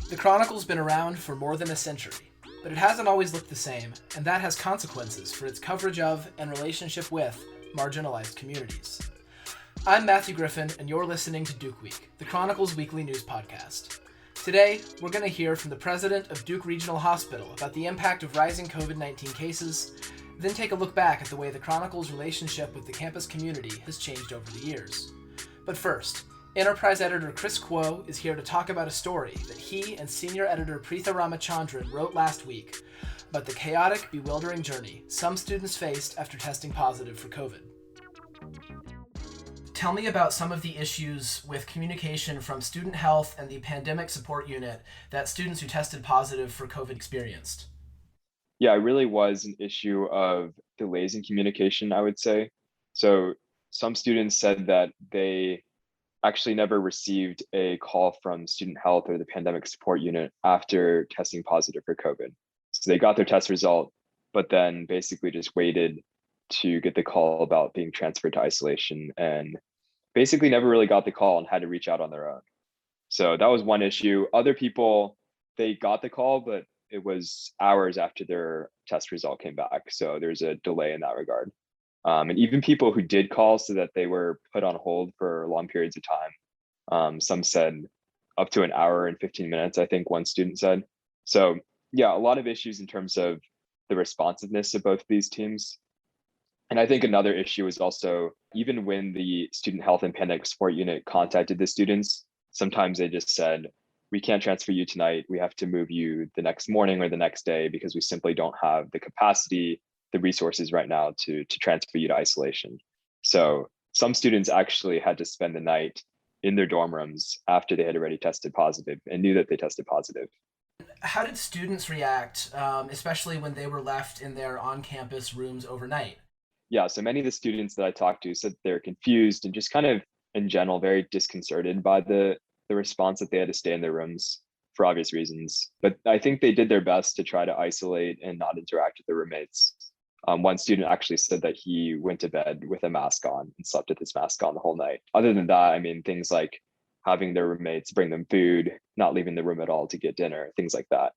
The Chronicle's been around for more than a century, but it hasn't always looked the same, and that has consequences for its coverage of and relationship with marginalized communities. I'm Matthew Griffin, and you're listening to Duke Week, the Chronicle's weekly news podcast. Today, we're going to hear from the president of Duke Regional Hospital about the impact of rising COVID-19 cases, then take a look back at the way the Chronicle's relationship with the campus community has changed over the years. But first, Enterprise Editor Chris Kuo is here to talk about a story that he and Senior Editor Preetha Ramachandran wrote last week about the chaotic, bewildering journey some students faced after testing positive for COVID. Tell me about some of the issues with communication from student health and the pandemic support unit that students who tested positive for COVID experienced. Yeah, it really was an issue of delays in communication, I would say. So some students said that they actually never received a call from student health or the pandemic support unit after testing positive for COVID. So they got their test result, but then basically just waited to get the call about being transferred to isolation and basically never really got the call and had to reach out on their own. So that was one issue. Other people, they got the call, but it was hours after their test result came back. So there's a delay in that regard. And even people who did call so that they were put on hold for long periods of time. Some said up to an hour and 15 minutes, I think one student said. So yeah, a lot of issues in terms of the responsiveness of both of these teams. And I think another issue is also, even when the student health and pandemic support unit contacted the students, sometimes they just said, we can't transfer you tonight. We have to move you the next morning or the next day because we simply don't have the capacity, the resources right now to transfer you to isolation. So some students actually had to spend the night in their dorm rooms after they had already tested positive and knew that they tested positive. How did students react, especially when they were left in their on-campus rooms overnight? Yeah, so many of the students that I talked to said they're confused and just kind of in general very disconcerted by the response that they had to stay in their rooms for obvious reasons. But I think they did their best to try to isolate and not interact with their roommates. One student actually said that he went to bed with a mask on and slept with his mask on the whole night. Other than that, I mean, things like having their roommates bring them food, not leaving the room at all to get dinner, things like that.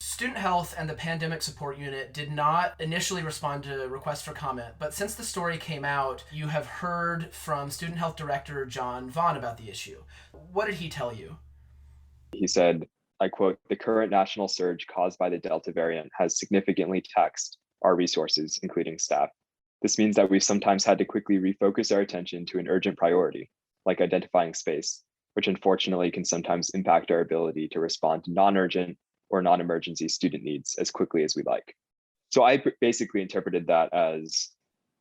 Student health and the pandemic support unit did not initially respond to requests for comment, but since the story came out, you have heard from student health director John Vaughn about the issue. What did he tell you? He said, I quote, "The current national surge caused by the Delta variant has significantly taxed our resources, including staff. This means that we've sometimes had to quickly refocus our attention to an urgent priority, like identifying space, which unfortunately can sometimes impact our ability to respond to non-urgent or non-emergency student needs as quickly as we like." So I basically interpreted that as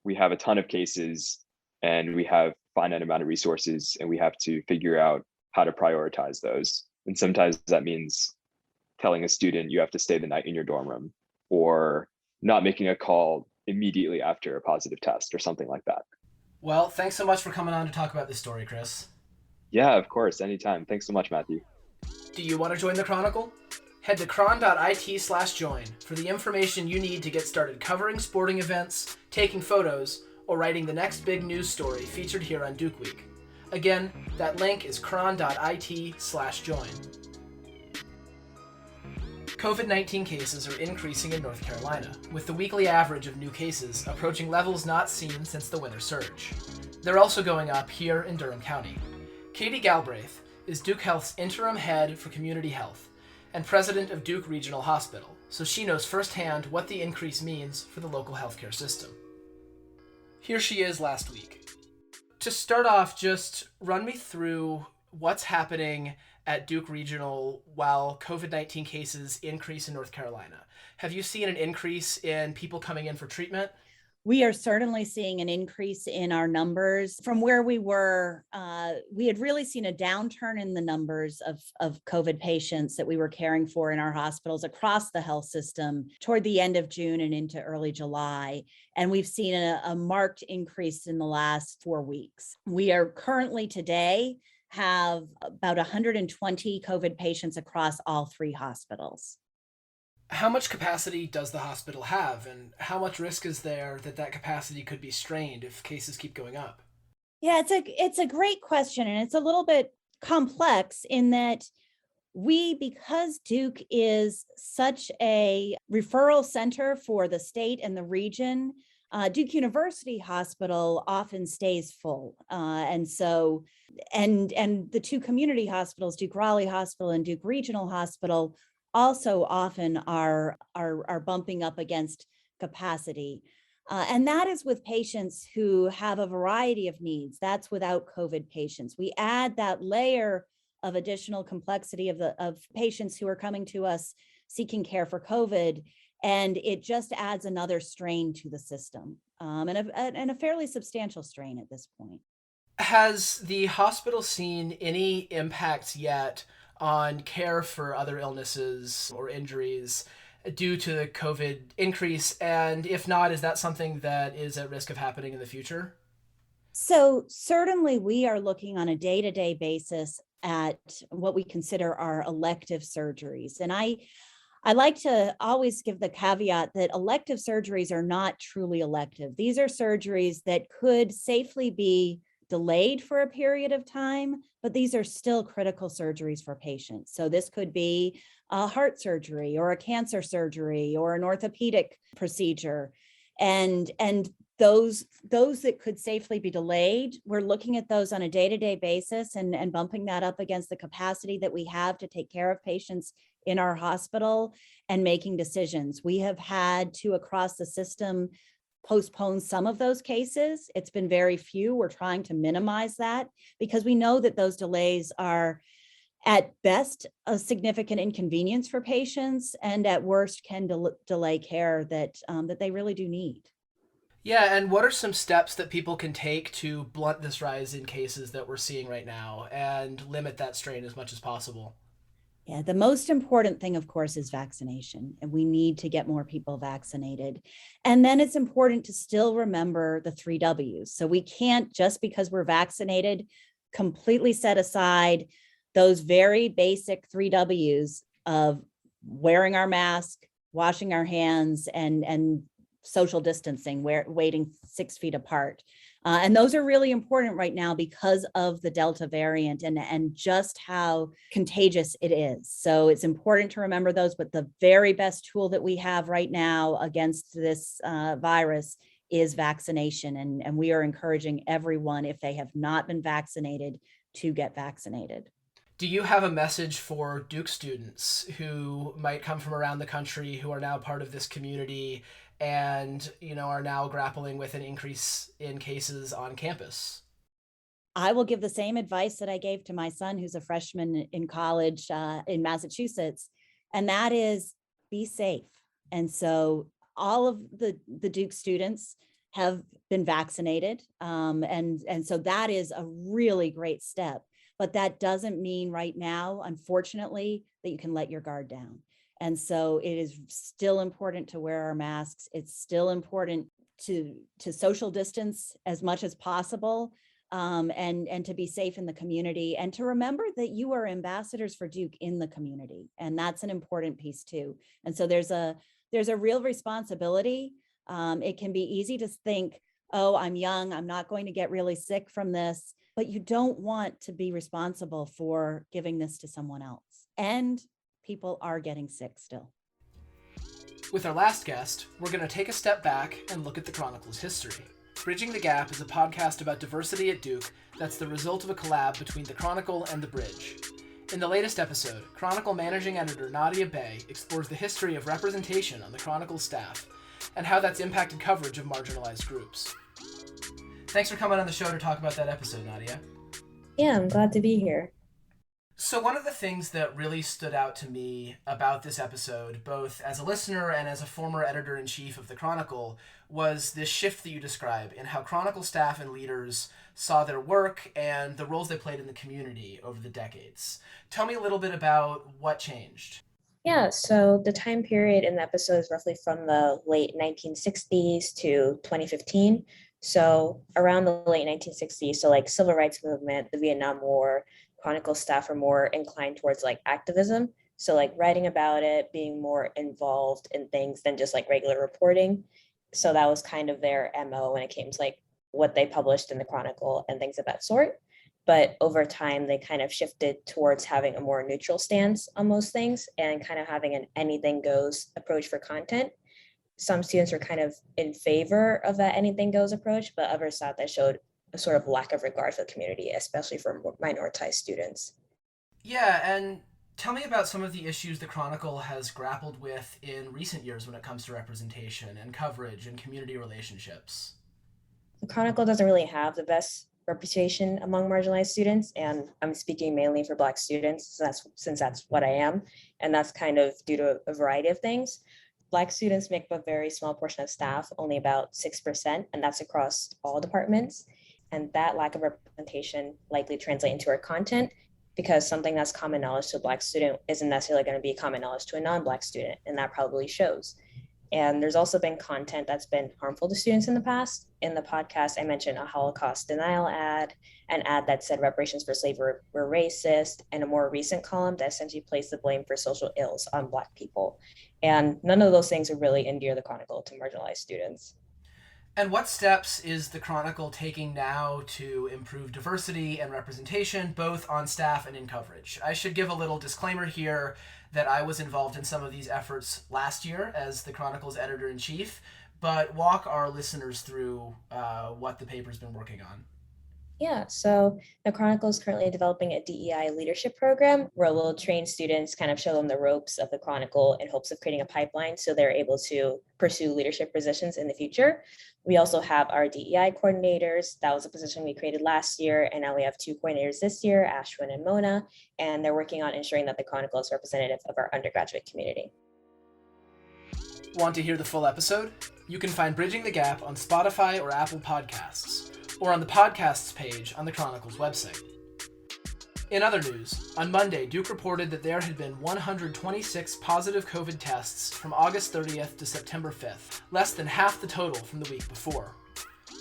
we have a ton of cases and we have finite amount of resources and we have to figure out how to prioritize those. And sometimes that means telling a student you have to stay the night in your dorm room or not making a call immediately after a positive test or something like that. Well, thanks so much for coming on to talk about this story, Chris. Yeah, of course, anytime. Thanks so much, Matthew. Do you want to join the Chronicle? Head to chron.it/join for the information you need to get started covering sporting events, taking photos, or writing the next big news story featured here on Duke Week. Again, that link is chron.it/join. COVID-19 cases are increasing in North Carolina, with the weekly average of new cases approaching levels not seen since the winter surge. They're also going up here in Durham County. Katie Galbraith is Duke Health's interim head for community health and president of Duke Regional Hospital, so she knows firsthand what the increase means for the local healthcare system. Here she is last week. To start off, just run me through what's happening at Duke Regional while COVID-19 cases increase in North Carolina. Have you seen an increase in people coming in for treatment? We are certainly seeing an increase in our numbers from where we were. We had really seen a downturn in the numbers of COVID patients that we were caring for in our hospitals across the health system toward the end of June and into early July. And we've seen a marked increase in the last 4 weeks. We are currently today have about 120 COVID patients across all 3 hospitals. How much capacity does the hospital have, and how much risk is there that that capacity could be strained if cases keep going up? Yeah, it's a great question, and it's a little bit complex in that Because Duke is such a referral center for the state and the region, Duke University Hospital often stays full. And the two community hospitals, Duke Raleigh Hospital and Duke Regional Hospital, also often are bumping up against capacity. And that is with patients who have a variety of needs. That's without COVID patients. We add that layer of additional complexity of patients who are coming to us seeking care for COVID, and it just adds another strain to the system, and a fairly substantial strain at this point. Has the hospital seen any impacts yet on care for other illnesses or injuries due to the COVID increase? And if not, is that something that is at risk of happening in the future? So certainly we are looking on a day-to-day basis at what we consider our elective surgeries. And I like to always give the caveat that elective surgeries are not truly elective. These are surgeries that could safely be delayed for a period of time, but these are still critical surgeries for patients. So this could be a heart surgery or a cancer surgery or an orthopedic procedure. And those that could safely be delayed, we're looking at those on a day-to-day basis and bumping that up against the capacity that we have to take care of patients in our hospital and making decisions. We have had to, across the system, postpone some of those cases. It's been very few. We're trying to minimize that because we know that those delays are at best a significant inconvenience for patients and at worst can delay care that they really do need. Yeah, and what are some steps that people can take to blunt this rise in cases that we're seeing right now and limit that strain as much as possible? Yeah, the most important thing, of course, is vaccination, and we need to get more people vaccinated. And then it's important to still remember the 3 Ws. So we can't, just because we're vaccinated, completely set aside those very basic 3 Ws of wearing our mask, washing our hands, and social distancing, waiting 6 feet apart. And those are really important right now because of the Delta variant and just how contagious it is. So it's important to remember those, but the very best tool that we have right now against this virus is vaccination. And we are encouraging everyone, if they have not been vaccinated, to get vaccinated. Do you have a message for Duke students who might come from around the country who are now part of this community and, are now grappling with an increase in cases on campus? I will give the same advice that I gave to my son, who's a freshman in college in Massachusetts, and that is be safe. And so all of the Duke students have been vaccinated. And so that is a really great step. But that doesn't mean right now, unfortunately, that you can let your guard down. And so it is still important to wear our masks. It's still important to social distance as much as possible, and to be safe in the community, and to remember that you are ambassadors for Duke in the community. And that's an important piece too. And so there's a real responsibility. It can be easy to think, oh, I'm young, I'm not going to get really sick from this, but you don't want to be responsible for giving this to someone else. And people are getting sick still. With our last guest, we're going to take a step back and look at the Chronicle's history. Bridging the Gap is a podcast about diversity at Duke that's the result of a collab between the Chronicle and the Bridge. In the latest episode, Chronicle managing editor Nadia Bey explores the history of representation on the Chronicle staff and how that's impacted coverage of marginalized groups. Thanks for coming on the show to talk about that episode, Nadia. Yeah, I'm glad to be here. So one of the things that really stood out to me about this episode, both as a listener and as a former editor-in-chief of the Chronicle, was this shift that you describe in how Chronicle staff and leaders saw their work and the roles they played in the community over the decades. Tell me a little bit about what changed. Yeah, so the time period in the episode is roughly from the late 1960s to 2015. So around the late 1960s, so like civil rights movement, the Vietnam War, Chronicle staff are more inclined towards like activism. So like writing about it, being more involved in things than just like regular reporting. So that was kind of their MO when it came to like what they published in the Chronicle and things of that sort. But over time, they kind of shifted towards having a more neutral stance on most things and kind of having an anything goes approach for content. Some students were kind of in favor of that anything goes approach, but others thought that showed a sort of lack of regard for the community, especially for minoritized students. Yeah, and tell me about some of the issues the Chronicle has grappled with in recent years when it comes to representation and coverage and community relationships. The Chronicle doesn't really have the best reputation among marginalized students, and I'm speaking mainly for Black students, since that's what I am, and that's kind of due to a variety of things. Black students make up a very small portion of staff, only about 6%, and that's across all departments. And that lack of representation likely translates into our content, because something that's common knowledge to a Black student isn't necessarily going to be common knowledge to a non-Black student, and that probably shows. And there's also been content that's been harmful to students in the past. In the podcast, I mentioned a Holocaust denial ad, an ad that said reparations for slavery were racist, and a more recent column that essentially placed the blame for social ills on Black people. And none of those things are really endear the Chronicle to marginalized students. And what steps is the Chronicle taking now to improve diversity and representation, both on staff and in coverage? I should give a little disclaimer here that I was involved in some of these efforts last year as the Chronicle's editor-in-chief, but walk our listeners through what the paper's been working on. Yeah, so the Chronicle is currently developing a DEI leadership program where we'll train students, kind of show them the ropes of the Chronicle in hopes of creating a pipeline so they're able to pursue leadership positions in the future. We also have our DEI coordinators. That was a position we created last year, and now we have 2 coordinators this year, Ashwin and Mona, and they're working on ensuring that the Chronicle is representative of our undergraduate community. Want to hear the full episode? You can find Bridging the Gap on Spotify or Apple Podcasts, or on the podcasts page on the Chronicle's website. In other news, on Monday, Duke reported that there had been 126 positive COVID tests from August 30th to September 5th, less than half the total from the week before.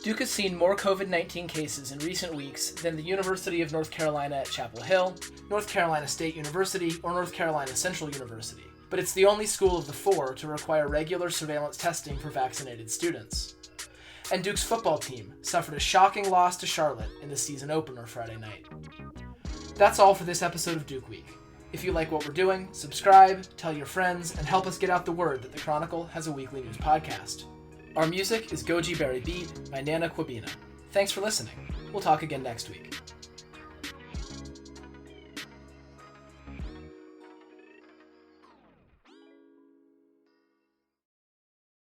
Duke has seen more COVID-19 cases in recent weeks than the University of North Carolina at Chapel Hill, North Carolina State University, or North Carolina Central University, but it's the only school of the 4 to require regular surveillance testing for vaccinated students. And Duke's football team suffered a shocking loss to Charlotte in the season opener Friday night. That's all for this episode of Duke Week. If you like what we're doing, subscribe, tell your friends, and help us get out the word that the Chronicle has a weekly news podcast. Our music is Goji Berry Beat by Nana Kwabina. Thanks for listening. We'll talk again next week.